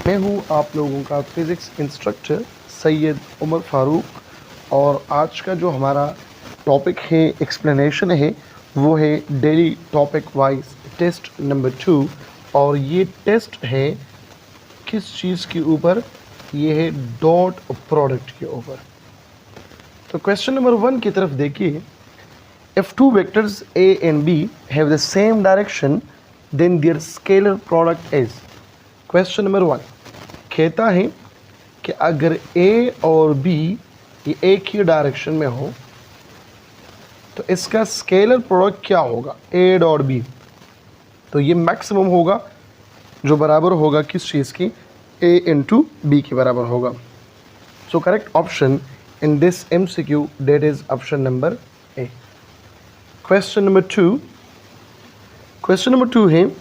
मैं हूं आप लोगों का फिज़िक्स इंस्ट्रक्टर सैयद उमर फ़ारूक और आज का जो हमारा टॉपिक है एक्सप्लेनेशन है वो है daily topic wise test number 2 और ये टेस्ट है किस चीज़ के ऊपर, ये है डॉट प्रोडक्ट के ऊपर। तो क्वेश्चन नंबर 1 की तरफ देखिए, if two vectors a and b have the same direction then their scalar product is। Question number 1 कहता है कि अगर a और b ये एक ही डायरेक्शन में हो तो इसका स्केलर प्रोडक्ट क्या होगा, a डॉट b। तो ये मैक्सिमम होगा जो बराबर होगा किस चीज़ की, a इंटू बी के बराबर होगा। So correct option in this MCQ that is option number A. Question number 2 है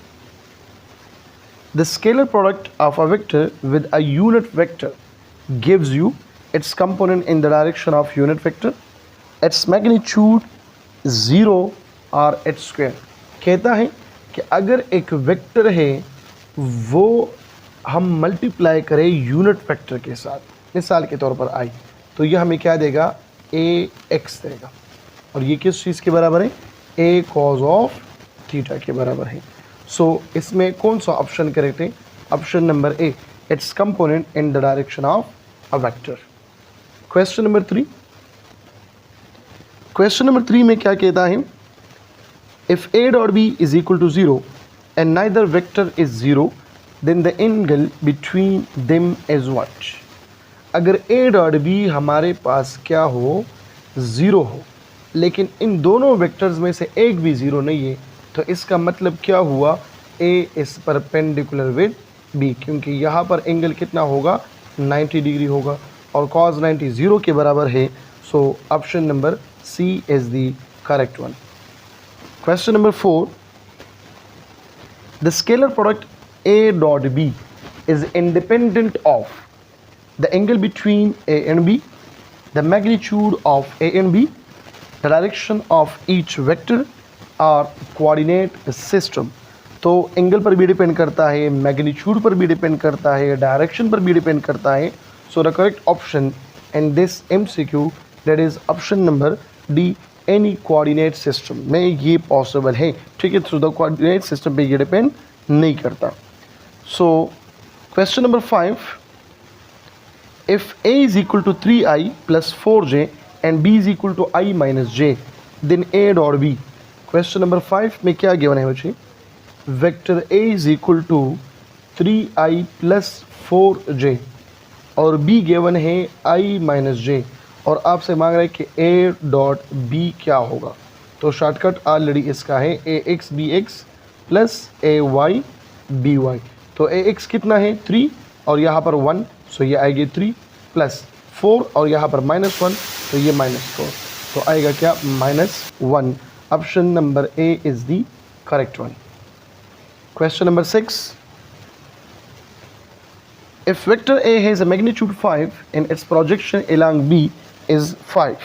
the scalar product of a vector with a unit vector gives you its component in the direction of unit vector, its magnitude 0 or its square। कहता है कि अगर एक vector है वो हम multiply करें यूनिट वेक्टर के साथ, मिसाल के तौर पर आई, तो ये हमें क्या देगा, ax देगा और ये किस चीज़ के बराबर है, a cos ऑफ थीटा के बराबर है। सो इसमें कौन सा ऑप्शन करेक्ट है, option number A, it's component in the direction of a vector. Question number 3 में क्या कहता है, if a dot b is equal to 0 and neither vector is 0 then the angle between them is what. अगर a dot b हमारे पास क्या हो, 0 हो, लेकिन इन दोनों वेक्टर्स में से एक भी 0 नहीं है, तो इसका मतलब क्या हुआ, a इस परपेंडिकुलर विद b, क्योंकि यहाँ पर एंगल कितना होगा, 90 डिग्री होगा और cos 90 0 के बराबर है। So option number C is the correct one. Question number 4, the scalar product a dot b is independent of the angle between a and b, the magnitude of a and b, the direction of each vector और coordinate system. तो angle पर भी depend करता है, magnitude पर भी depend करता है, डायरेक्शन पर भी डिपेंड करता है। सो the correct option in this MCQ that is option number D, any coordinate system में ये पॉसिबल है, ठीक है। थ्रू द कोऑर्डिनेट सिस्टम पे ये डिपेंड नहीं करता। So question number 5, if a is equal to 3i plus 4j and b is equal to i minus j then a dot b। Question number 5 में क्या given है बच्चे, vector a is equal to 3i plus 4j और b given है i minus j और आपसे मांग रहा है कि a डॉट b क्या होगा। तो शॉर्टकट ऑलरेडी इसका है ax bx plus ay by। तो ax कितना है, 3 और यहाँ पर 1, सो ये आएगी 3 प्लस 4 और यहाँ पर -1, तो ये -4, तो आएगा क्या, -1। Option number A is the correct one. Question number 6, if vector a has a magnitude 5 and its projection along b is 5,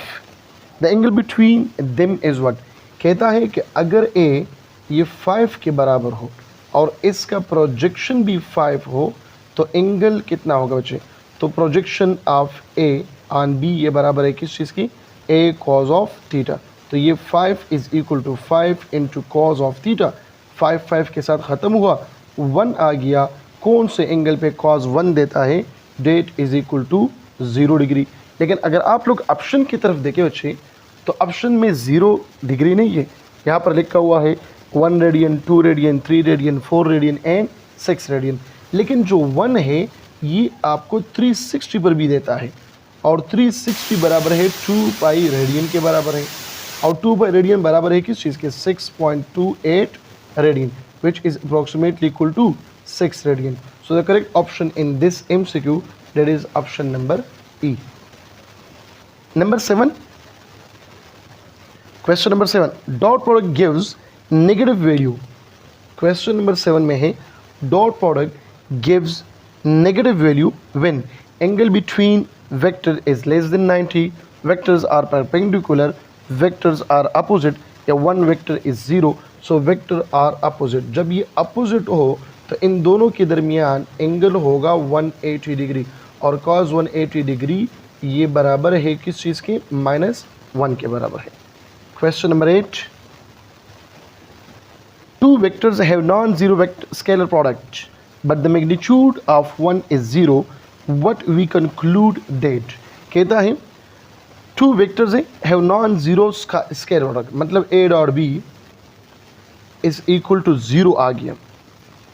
the angle between them is what। कहता है कि अगर a ये 5 के बराबर हो और इसका प्रोजेक्शन भी 5 हो तो एंगल कितना होगा बच्चे। तो projection of a on b ये बराबर है किस चीज़ की, a cos ऑफ थीटा। तो ये 5 is equal to 5 into cos of theta, 5 के साथ ख़त्म हुआ, 1 आ गया, कौन से एंगल पे cos 1 देता है, that is equal to 0 degree. लेकिन अगर आप लोग ऑप्शन की तरफ देखें बच्चे, तो ऑप्शन में 0 डिग्री नहीं है, यहाँ पर लिखा हुआ है 1 radian, 2 radian, 3 radian, 4 radian and 6 radian. लेकिन जो 1 है ये आपको 360 पर भी देता है और 360 बराबर है 2 पाई रेडियन के बराबर है और 2 पाई रेडियन बराबर है किस चीज़ के, 6.28 radian, which is approximately equal to 6 radian. So the correct option in this MCQ that is option number E. Number 7, question number 7, dot product gives negative value. क्वेश्चन नंबर 7 में है dot product gives negative value when angle between vector is less than 90, vectors are perpendicular, vectors are opposite, या one vector is 0, so vector are opposite। जब ये opposite हो तो तो इन दोनों के दरमियान एंगल होगा 180 डिग्री, और कॉस 180 डिग्री ये बराबर है किस चीज़ के, -1 के बराबर है। Question number 8, two vectors have non-zero scalar product but the magnitude of one is 0, what we conclude that। कहता है टू वेक्टर्स हैं, have non zero scalar product, मतलब a dot b is equal to 0 आ गया,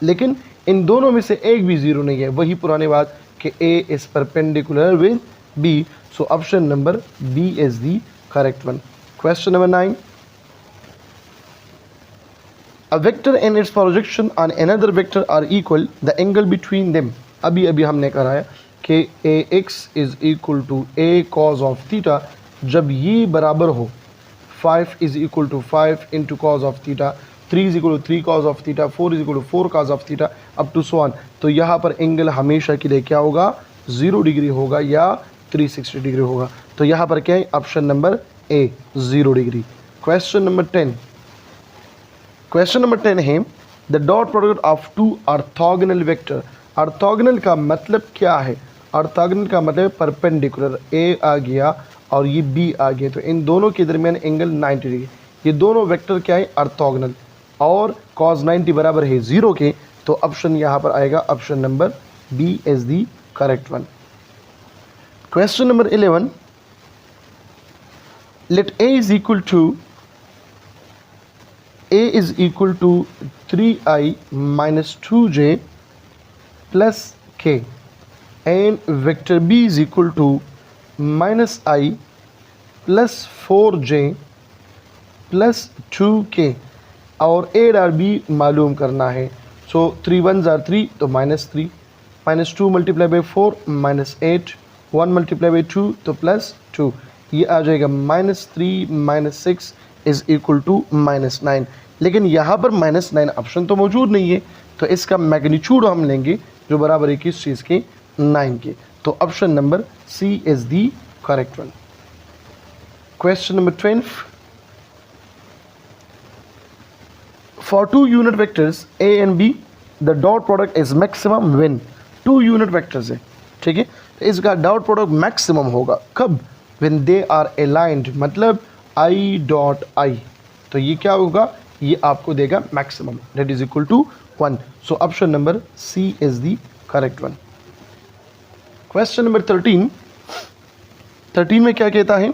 लेकिन इन दोनों में से एक भी 0 नहीं है। वही पुरानी बात कि a is perpendicular with b, so option number b is the correct one. Question number 9, a vector and its projection on another vector are equal, the angle between them। अभी हमने कराया कि ax is equal to a cos of theta, जब ये बराबर हो 5 is equal to 5 into cos of theta, 3 is equal to 3 cos of theta, 4 is equal to 4 cos of theta up to so on। तो यहाँ पर angle हमेशा के लिए क्या होगा, 0 डिग्री होगा या 360 डिग्री होगा। तो यहाँ पर क्या है, option number A 0 degree. Question number 10, question number 10 है the dot product of two orthogonal vector. Orthogonal का मतलब क्या है, ऑर्थोगोनल का मतलब परपेंडिकुलर, ए आ गया और ये बी आ गया, तो इन दोनों के दरमियान एंगल 90 डिग्री। ये दोनों वेक्टर क्या है, ऑर्थोगोनल, और cos 90 बराबर है 0 के, तो ऑप्शन यहाँ पर आएगा option number B is the correct one. Question number 11, let a is equal to a is equal to 3i minus 2j plus k and vector b is equal to minus I plus 4j plus 2k और a और b मालूम करना है। सो 3 1s are 3 तो -3, -2 multiply by 4 -8, 1 multiply by 2 तो +2, ये आ जाएगा -3 -6 is equal to -9। लेकिन यहाँ पर -9 ऑप्शन तो मौजूद नहीं है, तो इसका मैग्नीट्यूड हम लेंगे जो बराबर है किस चीज़ के, 9 के, तो option number C is the correct one. Question number 12, for 2 unit vectors a and b the dot product is maximum when. 2 unit vectors है, ठीक है, तो इसका डॉट प्रोडक्ट मैक्सिमम होगा कब, व्हेन दे आर अलाइंड, मतलब i डॉट i, तो ये क्या होगा, ये आपको देगा maximum, that is equal to 1, so option number C is the correct one. Question number 13 में क्या कहता है,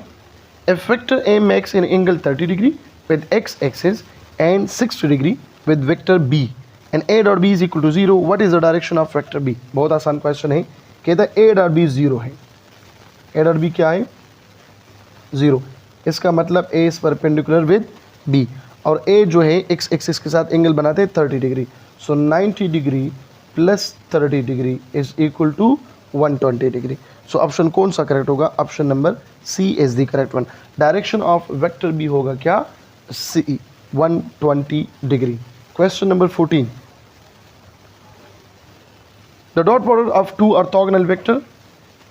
if vector a makes an angle 30 degree with x axis and 60 degree with vector b and a dot b is equal to 0, what is the direction of vector b। बहुत आसान question है, कहता है a dot b 0 है, a dot b क्या है, 0, इसका मतलब a is perpendicular with b, और a जो है x एक्सिस के साथ एंगल बनाते हैं 30 degree, so 90 degree plus 30 degree is equal to 120 degree, so option कौन सा करेक्ट होगा, option number C is the correct one. Direction of vector B होगा क्या, C 120 degree. Question number 14, the dot product of 2 orthogonal vector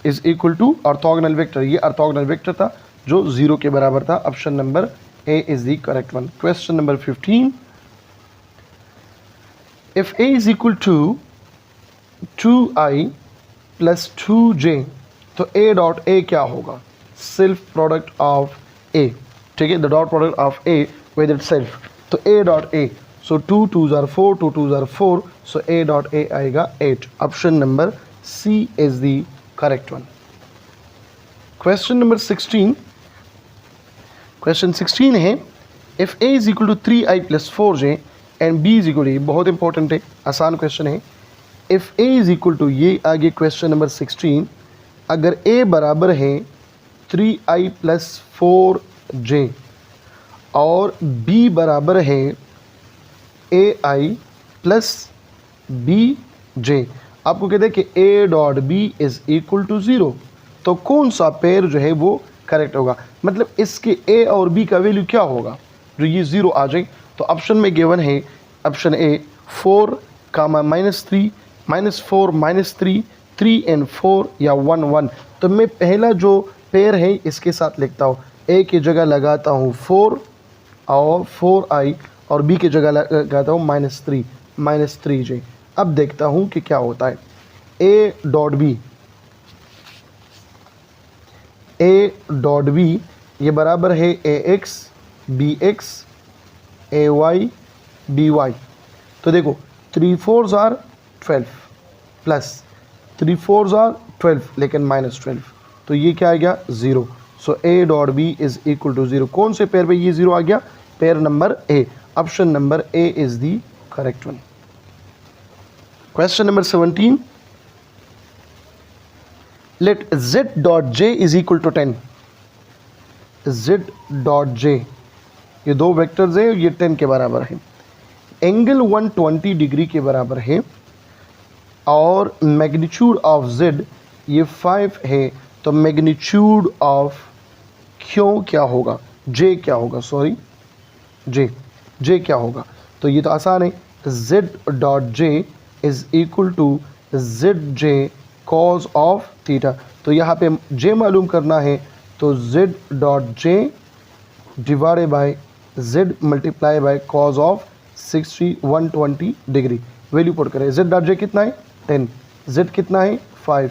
is equal to, orthogonal vector, ये orthogonal vector था जो 0 के बराबर था, option number A is the correct one. Question number 15, if a is equal to 2i plus 2j, तो a dot a क्या होगा, self product of a, ठीक है, the dot product of a with itself, तो a dot a, so 2 2s are 4, 2 2s are 4, so a dot a आएगा 8, option number C is the correct one. Question number 16, question 16 है, if a is equal to 3i plus 4j and b is equal to, बहुत important है, आसान question है, if a is equal to, ये आगे question number 16, अगर a बराबर है 3i प्लस 4j और b बराबर है ai प्लस bj, आपको कहते हैं कि a dot b is equal to 0, तो कौन सा पेयर जो है वो करेक्ट होगा, मतलब इसके a और b का वैल्यू क्या होगा जो ये 0 आ जाए, तो ऑप्शन में गिवन है ऑप्शन ए 4, -3, -4, -3, 3 and 4 या 1 1, तो मैं पहला जो पेयर है इसके साथ लिखता हूँ, a की जगह लगाता हूँ 4 और 4i और b की जगह लगाता हूँ -3 -3j, अब देखता हूँ कि क्या होता है। ए डॉट बी ये बराबर है ए एक्स बी एक्स ए वाई बी वाई। तो देखो 3 4s are 12 plus 3 4s are 12 लेकिन -12, तो ये क्या आ गया 0। So A dot B is equal to 0। कौन से पेयर पे ये 0 आ गया? Pair number A. Option number A is the correct one. Question number 17, let z dot j is equal to 10। z dot j ये दो वेक्टर्स है, ये 10 के बराबर है। एंगल 120 डिग्री के बराबर है और मैग्नीट्यूड ऑफ z ये 5 है। तो मैग्नीट्यूड ऑफ क्यों क्या होगा? j क्या होगा? सॉरी j क्या होगा? तो ये तो आसान है। z dot j is equal to zj cos of theta. तो यहाँ पे j मालूम करना है, तो z dot j divided by z multiply by cos of 120 degree. Value put करें। z डॉट j कितना है 10, z कितना है 5,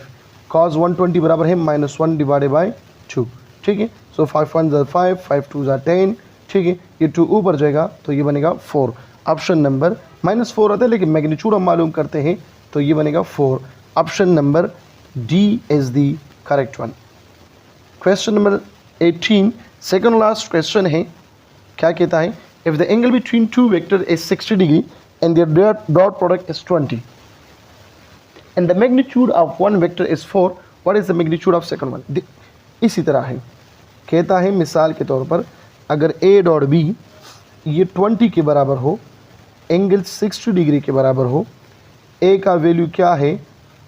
कॉज 120 बराबर है -1 डिवाइडेड बाय 2। ठीक है, सो 5 1 ज़ा 5, 5 2 ज़ा 10। ठीक है, ये 2 ऊपर जाएगा तो ये बनेगा 4। ऑप्शन नंबर -4 आता है लेकिन मैग्नीट्यूड हम मालूम करते हैं, तो ये बनेगा 4। Option number D is the correct one. Question number 18 second last question है। क्या कहता है? If the angle between two vector is 60 degree and their dot product is 20 and the magnitude of one vector is 4, what is the magnitude of second one? इसी तरह है। कहता है मिसाल के तौर पर अगर ए डॉट बी ये 20 के बराबर हो, एंगल 60 डिग्री के बराबर हो, ए का वैल्यू क्या है?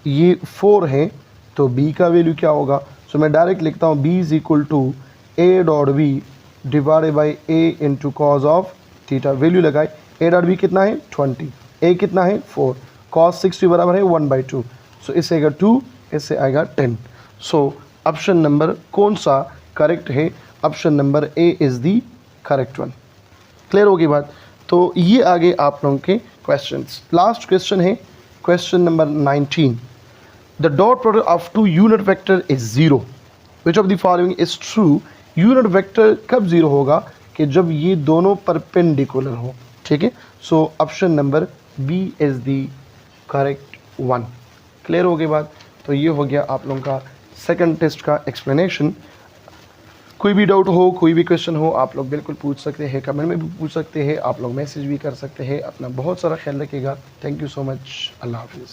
ये 4 है, तो बी का वैल्यू क्या होगा? सो मैं डायरेक्ट लिखता हूँ B is equal to A dot B divided by A into cos of theta. Value लगाए। ए डॉट बी कितना है 20, ए कितना है 4, कॉज 60 बराबर है 1/2। सो इससे आएगा 2, इससे आएगा 10। सो ऑप्शन नंबर कौन सा करेक्ट है? Option number A is the correct one. Clear होगी बात? तो ये आगे आप लोगों के क्वेश्चंस। लास्ट क्वेश्चन है question number 19, the dot product of two unit vector is 0, which of the following is true? Unit vector कब 0 होगा? कि जब ये दोनों परपेंडिकुलर हो। ठीक है, so option number B is the correct one. Clear हो गई बात? तो ये हो गया आप लोगों का सेकंड टेस्ट का एक्सप्लेनेशन। कोई भी डाउट हो, कोई भी क्वेश्चन हो, आप लोग बिल्कुल पूछ सकते हैं, कमेंट में भी पूछ सकते हैं, आप लोग मैसेज भी कर सकते हैं। अपना बहुत सारा ख्याल रखिएगा। Thank you so much. अल्लाह हाफिज़।